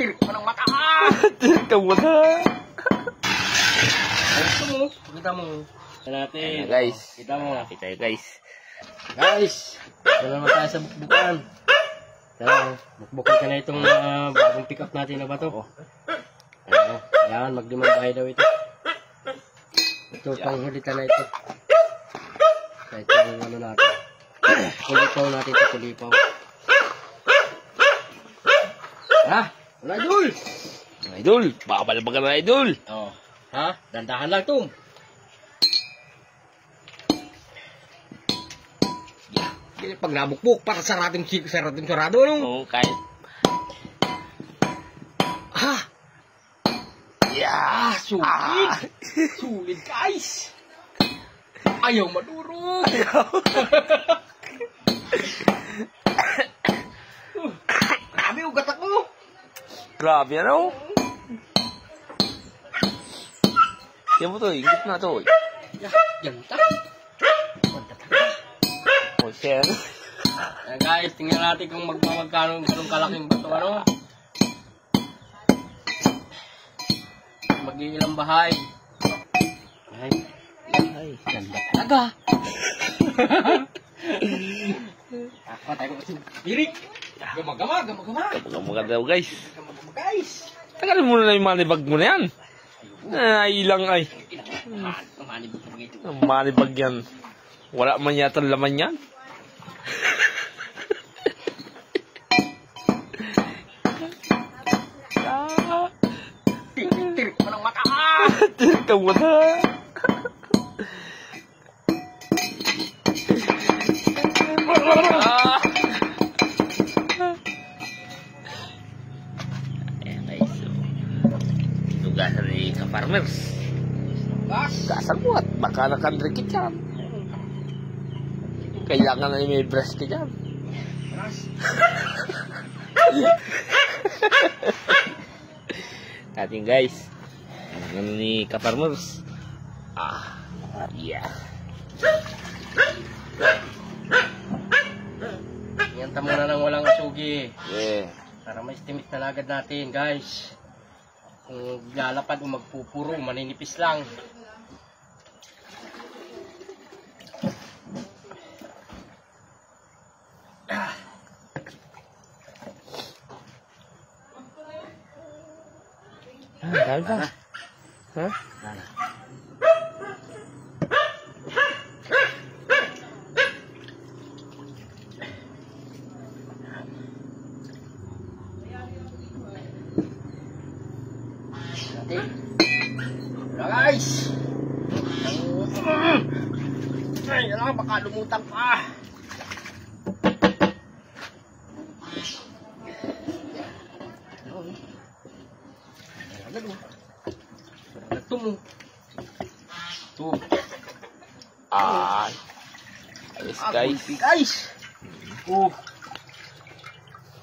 Tirik mo ng mata! Tirik ka muna. Ito mo. Kita mo. Ito natin. Ayan, guys. Kita mo. Kita tayo guys. Guys. Ito naman tayo sa bukbukan. Ito. Bukbukan ka na itong bagong pick up natin na bato. Oh. Ayan. Ayan. Maglimang bahay daw ito. Ito panghalitan na ito. Ito yung ano natin. Kulipaw natin ito. Kulipaw. Ha? Wala idol! Idol, baka balabagan na idol. Oh. Ha? Dandahan lang ito. Yeah. Pag nabukbuk, para sarating sarado, no? Oo, kahit. Ha? Yeah. Sulit! Sulit, guys! Ayaw madurog! Grabe, ugat ako! Grabe ano? Yan mo to, ingit na to. Yan ta! Oh, share. Guys, tingnan natin kung magkano itong kalaking bato, ano? Mag-iilang bahay. Ay, ganda talaga. Ako tayo kasi birik. Gama-gama. Maganda daw guys. Gama-gama guys. Tagal muna na yung manibag mo na yan. Ay, ilang ay. Ang manibag yan. Wala man yata laman yan. Tirik mo ng mata! Tirik ka muna. Ayan guys, so tugasan ni ka-farmers. Gasan mo at baka nakandrikit yan. Kailangan na may brush ka dyan. Ating guys, ano ni ka-farmers. Yeah. Yan ta muna ng walang asugi. Yeah. Para ma-estimate na agad natin, guys. Kung lalapad o magpupuro, maninipis lang. Dahil ba? Ha? Guys! Ay, alam, baka lumutang pa. Ito mo. Ito. Ayos guys. Guys! Oh.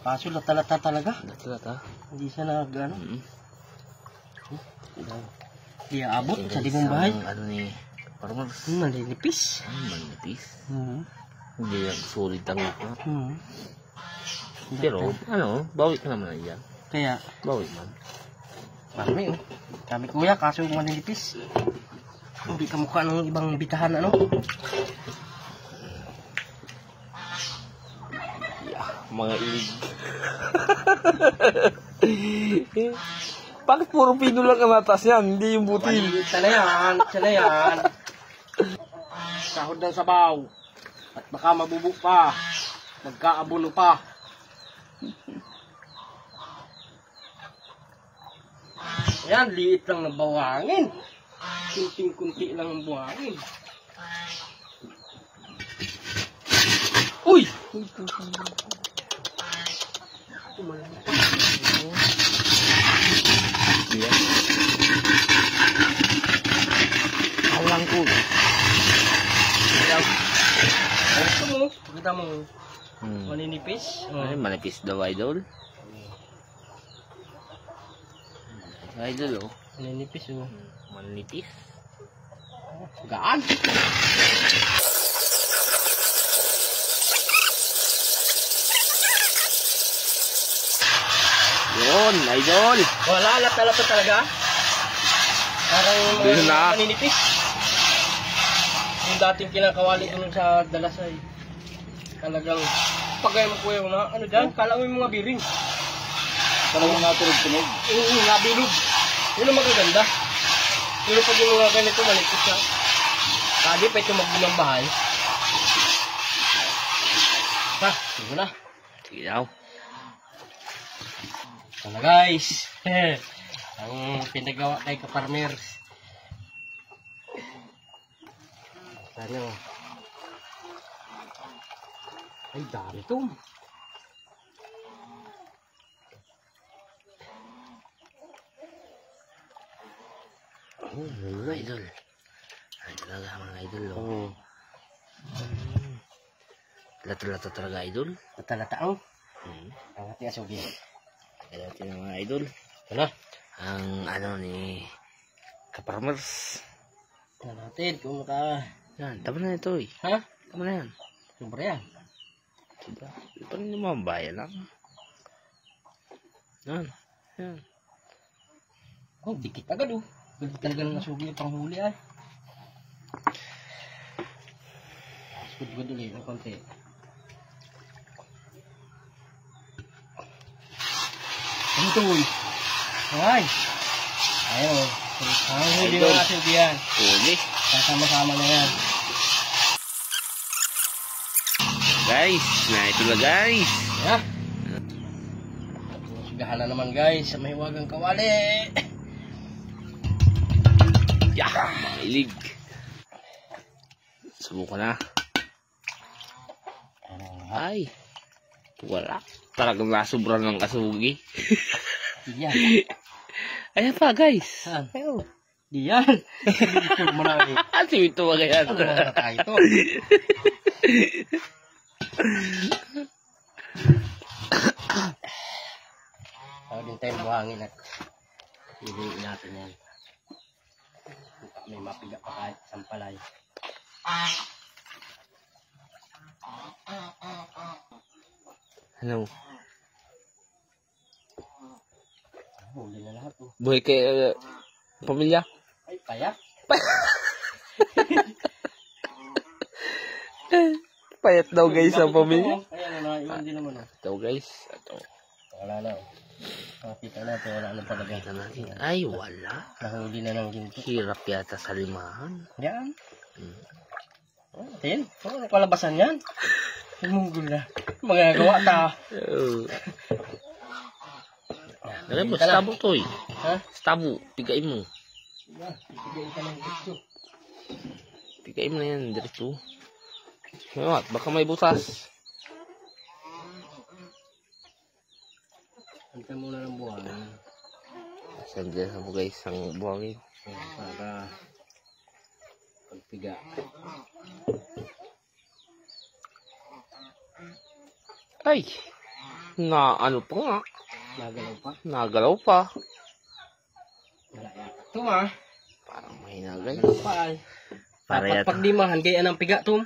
Kaso lata-lata talaga. Lata-lata. Hindi siya nag-ano. Hindi aabot sa dimong bahay. Ano ni farmers. Maninipis. Manipis. Hindi yan sulit ang ito. Hmm. Pero, ano, bawi ka naman na yan. Kaya, Bawi man. marami oh. Kami kuya, kaso maninipis. Hindi ka mukha ng ibang bitahan, ano? Yeah, mga ilig. Bakit puro pino lang ang atas yan? Hindi yung butil. Siya na yan, siya na yan. Sahod ng sabaw. At baka mabubuk pa. Magkaabuno pa. Yan, liit lang ng bawangin. Kunting-kunti lang ng buhangin. Uy! Alang ko. Ito mo, kita mo. Maninipis. Ay, manipis daw, idol. Idol, oh. Maninipis, oh. Manipis. Gaan. Yun. Yun, idol. Wala, lata-lata talaga. Parang Doon na. maninipis. Yung dating kinakawali ko nun sa Dalasay. Talagang pagay mo kuya na ano dyan, kala mo yung mga biring. Parang mga tunog-tunog. Oo, nabilog. Yun ang magaganda. Pero pag yung mga ganito, malikot siya. Kadi pa ito magbulang bahay. Ha, sige na. Sige daw. Ito na guys. Ang pinagawa kay Kaparmers. Ano? Ay, dami ito. Oh, mga idol. Ay, talaga mga idol. Oh. Oo. Lato-lato talaga idol. Tatalataang. Hmm. Ang ating asugi. Kaya natin mga idol. Ano? Ang ano ni Kaparmers. Ito natin kung maka... Yan, tama na ito eh. Ha? Tama na yan. Sobra yan. Diba? Ito rin yung mga bayan lang. Yan. Yan. Oh, dikit agad oh. Dikit talaga ng asugi yung panghuli ay. Good ulit ng konti. Ano ito uy? Ay! Ayaw. Ang huli ng asugi yan. Huli. Kasama-sama na yan. Guys, na ito na guys. Yeah. Sugahan na naman guys sa mahiwagang kawali. Yeah, mailig. Subukan na. Ay, wala. Talagang nasubran ng kasugi. Diyan. Ayan pa guys. Saan? Diyan. Dito mo na eh. At ito mga yan. Ano mga tayo ito? Tawag din tayo buhangin at hiliin natin yan. May mapiga pa kahit sampalay. Ano? Huli na lahat oh. Buhay kay pamilya? Ay, kaya? Payat daw guys ang pamilya. Kaya na naiwan din naman oh. Ito guys. Ito. Wala na oh. Makita natin, wala na talaga. Ito natin. Ay, wala. Nahuli na ng ginto. Hirap yata sa limahan. Yan. Hmm. Oh, tin. Ano kalabasan yan? Munggol na. Magagawa ta. Alam mo, stabo to eh. Ha? Stabo. Pigain mo. Yan. Ibigay ka ng gusto. Pigain mo na yan. Diretso. Ngayon, baka may butas. Hantay muna ng buhangin. Sandiyan mo guys ang buhangin. Para pagpiga. Ay! Na ano pa nga? Nagalaw pa. Nagalaw pa. Wala yata. Ito ah. Parang mahina guys. Nagalaw pa ay. Para Dapat yata. paglimahan. Gaya ng piga to.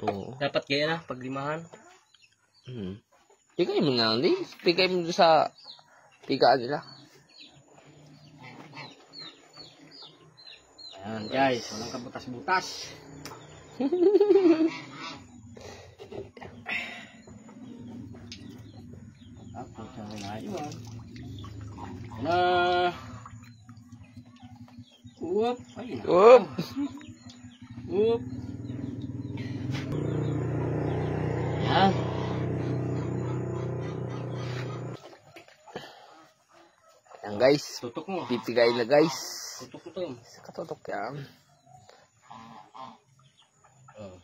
Oo. Dapat gaya na paglimahan. Pigay mo na lang di. Pigay mo sa pigaan nila. Ayan guys. Walang kabutas-butas. Tapos ang inayon. Na. Uwap. Ay na. Oop! Uwap. Ayan. Ayan guys. Tutok mo. Pipigay na guys. Tutok ito. Katutok yan. Oh.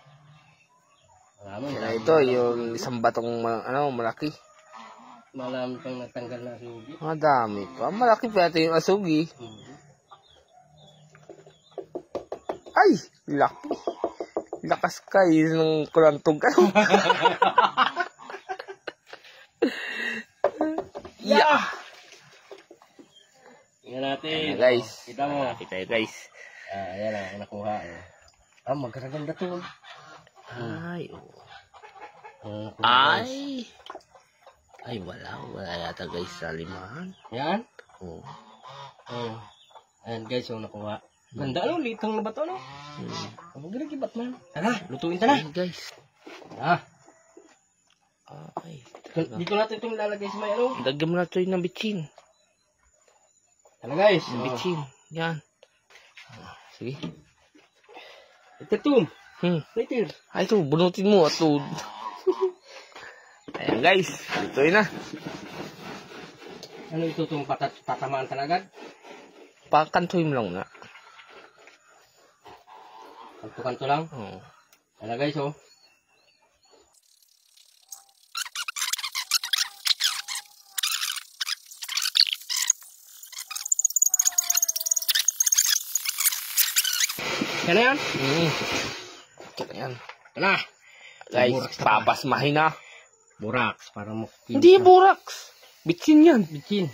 Alam mo. Yan ito yung isang batong ano, malaki. Malam pang natanggal na sugi. Madami pa. Malaki pa ito yung asugi. Ay! Laki. Lakas kayo ng kulantog. Yeah! Tingnan natin. Ayan, guys. Kita mo. Kita tayo guys. Ayan ang nakuha. Magkaganda to. Ay, oh. Ay. Ay! Ay, wala yata guys sa limahan. Yan. Oh. Oh. Ayan guys, so nakuha. Ganda ano, litong na ba ito, no? Ang ginagibat man. Tara, lutuin ta na. Ay, guys. Ah, Ay, dito natin itong lalagay sa may ano. dagyan mo na ito ng bitchin. Tara guys. Ng bitchin. Yan. Sige. Ito tum. Later. Ay, ito, bunutin mo. Ito. Ayan, guys. Ito yun na. Ano ito itong tatamaan talaga? Pakantuhin mo lang na. Kanto-kanto lang. Oo. Tara guys, oh. Yan na yan. Ito yan. Tara. Guys, Buraks na pa. papasmahin na. Buraks. Para mo. Hindi buraks. Bitchin yan. Bitchin.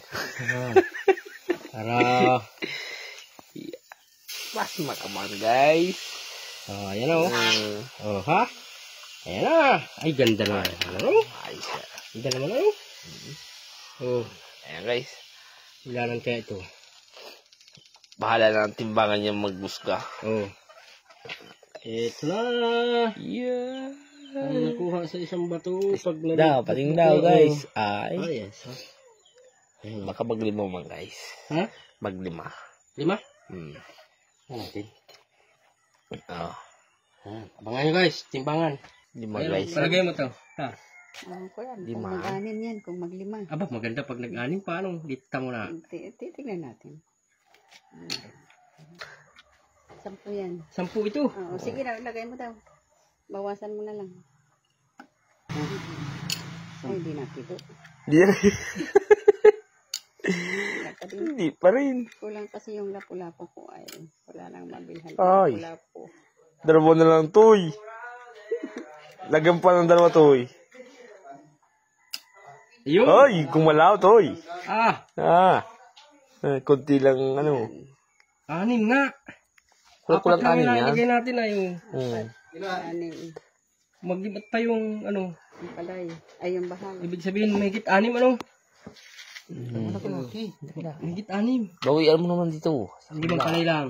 Tara. Pasma naman, guys. Oh, yan oh. Oh, ha? Ayan na. Ay, ganda na. Ano? Ayos na. Ganda naman oh. Oh, Ayan, guys. ilanan kaya ito. Bahala na ang timbangan niya magmusga. Oh. Ito na. Yeah. Ang nakuha sa isang bato. Pag Daw, pating daw, guys. Ay. Oh, yes. Ayun. Baka maglima man, guys. Ha? Maglima. 5? Hmm. Ano natin? Oh. Abangan nyo guys, timbangan. Lima, Ayun, guys. palagay mo to. Ha? Ko yan, Lima. kung mag-anim yan, kung maglima. Aba, maganda pag nag-anim. Paano? Dita mo na. Titignan natin. 10 yan. 10 ito. Oo, sige na, lagay mo daw. Bawasan mo na lang. Ay, hindi na pito. Hindi pa rin. Kulang kasi yung lapu-lapu ko ay wala nang mabilhan. Ay. Lapu-lapu. Dalawa na lang, toy. Lagyan pa ng dalawa, toy. Yun. Ay, gumalaw, toy. Ah, Kunti lang, ano. 6 nga. Kulang Apat lang kanin yan. ilalagay natin na yung Anim. mag-ibat pa yung ano. Ang palay. Ay, yung bahal. Ibig sabihin, may higit 6 ano. May higit 6. Bawian mo naman dito. Hindi man palay lang.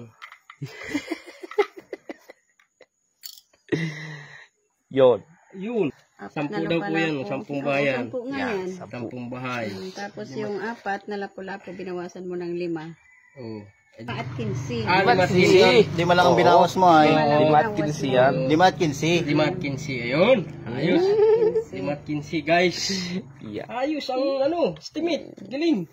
Yon. Yun. 10 daw po yan. 10 bayan. 10 nga yan. 10 bahay. Tapos yung 4 na lapu-lapu, binawasan mo ng 5. Oh. At 15. Ah, 5 at 15. 5 lang ang binawas mo ay. 5 at 15 yan. 5 at 15. 5 at 15. Ayun. Ayos. 5 at 15 guys. Yeah. Ayos ang ano, estimate. Galing.